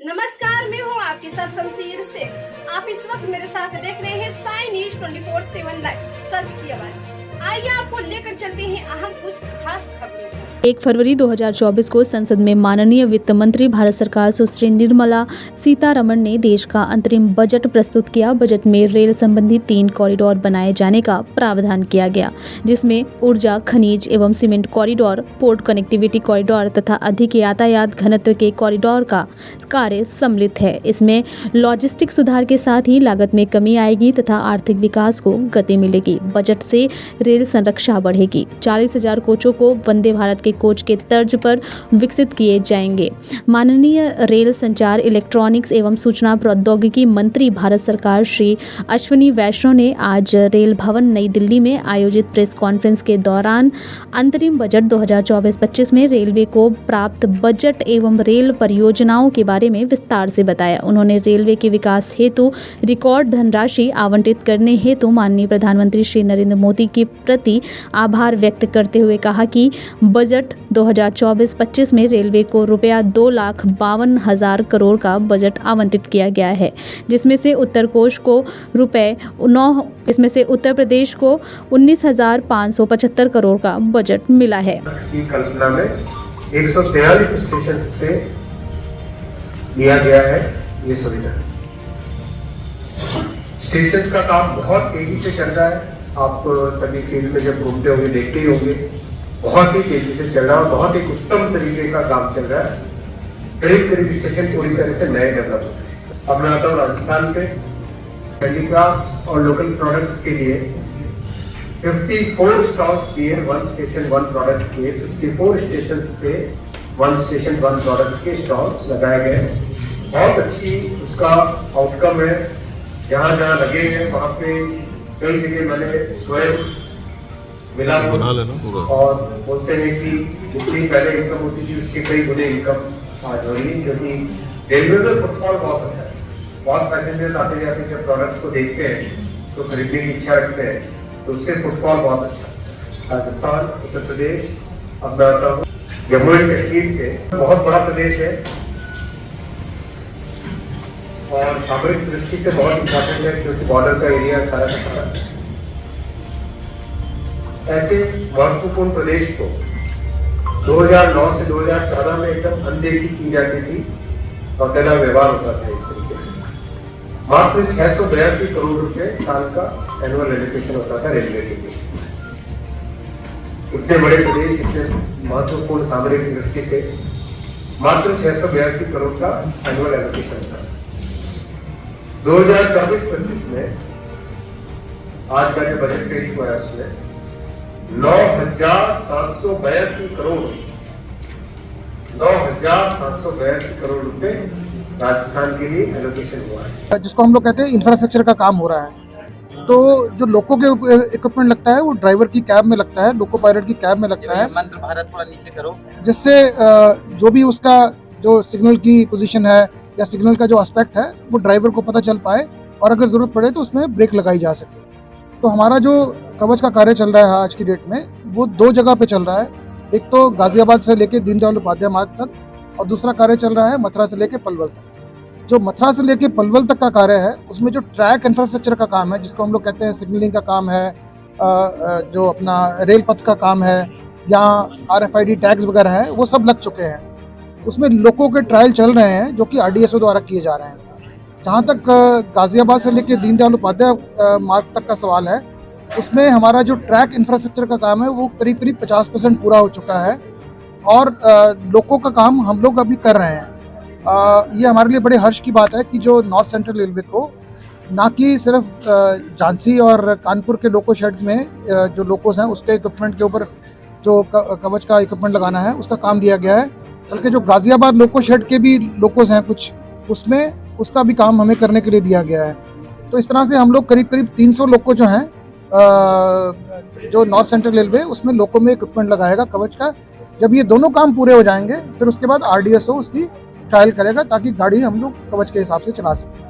नमस्कार, मैं हूँ आपके साथ शमशीर शेख। आप इस वक्त मेरे साथ देख रहे हैं साई न्यूज 24/7 लाइव, सच की आवाज। आइए आपको लेकर चलते हैं अहम कुछ खास खबरों को। 1 फरवरी 2024 को संसद में माननीय वित्त मंत्री भारत सरकार सुश्री निर्मला सीतारमण ने देश का अंतरिम बजट प्रस्तुत किया। बजट में रेल संबंधी 3 कॉरिडोर बनाए जाने का प्रावधान किया गया, जिसमें ऊर्जा, खनिज एवं cement corridor, port connectivity corridor तथा अधिक यातायात घनत्व के कॉरिडोर का कार्य सम्मिलित है। इसमें लॉजिस्टिक सुधार के साथ ही लागत में कमी आएगी तथा आर्थिक विकास को गति मिलेगी। बजट से रेल संरक्षा बढ़ेगी। 40,000 कोचों को वंदे भारत के कोच के तर्ज पर विकसित किए जाएंगे। माननीय रेल संचार, इलेक्ट्रॉनिक्स एवं सूचना प्रौद्योगिकी मंत्री भारत सरकार श्री अश्विनी वैष्णव ने आज रेल भवन नई दिल्ली में आयोजित प्रेस कॉन्फ्रेंस के दौरान अंतरिम बजट 2024-25 में रेलवे को प्राप्त बजट एवं रेल परियोजनाओं के बारे में विस्तार से बताया। उन्होंने रेलवे के विकास हेतु रिकॉर्ड धनराशि आवंटित करने हेतु माननीय प्रधानमंत्री श्री नरेंद्र मोदी के प्रति आभार व्यक्त करते हुए कहा कि बजट 2024-25 में रेलवे को रुपया 2,52,000 करोड़ का बजट आवंटित किया गया है, जिसमें से उत्तर प्रदेश को 19,575 करोड़ का बजट मिला है। की कल्पना में 143 स्टेशन पे दिया गया है ये सुविधा। स्टेशन का काम बहुत तेजी से चल रहा है। आप सभी फील्ड में जब घूमते होंगे देखते ही होंगे, बहुत ही तेजी से चल रहा है और बहुत ही उत्तम तरीके का काम चल रहा है। करीब करीब स्टेशन पूरी तरह से नए डेवलप हो गए। अब मैं आता हूँ राजस्थान पे। हैंडीक्राफ्ट और लोकल प्रोडक्ट्स के लिए 54 स्टॉल्स दिए, 1 स्टेशन 1 प्रोडक्ट के 54 स्टेशन पे 1 स्टेशन 1 प्रोडक्ट के स्टॉल्स लगाए गए। बहुत अच्छी उसका आउटकम है। जहाँ जहाँ लगे हैं वहाँ पे कई जगह मैंने स्वयं मिला और बोलते हैं कि जितनी पहले इनकम होती थी उसके कई गुने इनकम आज हो रही है, क्योंकि रेलवे में फुटफॉल बहुत होता है। बहुत पैसेंजर्स आते जाते हैं, जब प्रोडक्ट को देखते हैं तो खरीदने की इच्छा रखते हैं, तो उससे फुटफॉल बहुत अच्छा है। राजस्थान, उत्तर प्रदेश, अब मैं आता हूँ जम्मू एंड कश्मीर पे। बहुत बड़ा प्रदेश है और सामरिक दृष्टि से बहुत इंपॉर्टेंट है, क्योंकि बॉर्डर का एरिया सारा का सारा। ऐसे महत्वपूर्ण प्रदेश को 2009 से 2014 में एकदम अनदेखी की जाती थी, अकेला व्यवहार होता था एक तरीके से। मात्र 682 करोड़ रुपए साल का एनुअल एलोकेशन होता था रेलवे के लिए। इतने बड़े प्रदेश, इतने महत्वपूर्ण सामरिक दृष्टि से मात्र 682 करोड़ का एनुअल एलोकेशन था। 2024-25 में आज का जो बजट पेश हुआ है उसमें 9,782 करोड़ रुपए राजस्थान के लिए एलोकेशन हुआ है, जिसको हम लोग कहते हैं इंफ्रास्ट्रक्चर का काम हो रहा है। तो जो लोको के इक्विपमेंट लगता है वो ड्राइवर की कैब में लगता है, लोको पायलट की कैब में लगता है। मंत्र भारत थोड़ा नीचे करो, जिससे जो भी उसका जो सिग्नल की पोजीशन है या सिग्नल का जो एस्पेक्ट है वो ड्राइवर को पता चल पाए और अगर जरूरत पड़े तो उसमें ब्रेक लगाई जा सके। तो हमारा जो कवच का कार्य चल रहा है आज की डेट में, वो 2 जगह पे चल रहा है। एक तो गाजियाबाद से लेके दीनदयाल उपाध्याय मार्ग तक और दूसरा कार्य चल रहा है मथुरा से लेके पलवल तक। जो मथुरा से लेके पलवल तक का कार्य है उसमें जो ट्रैक इंफ्रास्ट्रक्चर का काम है, जिसको हम लोग कहते हैं सिग्नलिंग का काम है, जो अपना रेल पथ का काम है या RFID टैग्स वगैरह है, वो सब लग चुके हैं। उसमें लोगों के ट्रायल चल रहे हैं जो कि RDSO द्वारा किए जा रहे हैं। जहाँ तक गाजियाबाद से लेके दीनदयाल उपाध्याय मार्ग तक का सवाल है, उसमें हमारा जो ट्रैक इंफ्रास्ट्रक्चर का काम है वो करीब 50% पूरा हो चुका है और लोगों का काम हम लोग अभी कर रहे हैं। ये हमारे लिए बड़े हर्ष की बात है कि जो नॉर्थ सेंट्रल रेलवे को ना कि सिर्फ झांसी और कानपुर के लोको शेड में जो लोकोस हैं उसके इक्विपमेंट के ऊपर जो कवच का इक्विपमेंट लगाना है उसका काम दिया गया है, बल्कि जो गाजियाबाद लोको शेड के भी लोकोस हैं कुछ, उसमें उसका भी काम हमें करने के लिए दिया गया है। तो इस तरह से हम लोग करीब 300 लोको जो हैं जो नॉर्थ सेंट्रल रेलवे उसमें लोको में इक्विपमेंट लगाएगा कवच का। जब ये दोनों काम पूरे हो जाएंगे फिर उसके बाद RDSO उसकी ट्रायल करेगा ताकि गाड़ी हम लोग कवच के हिसाब से चला सकें।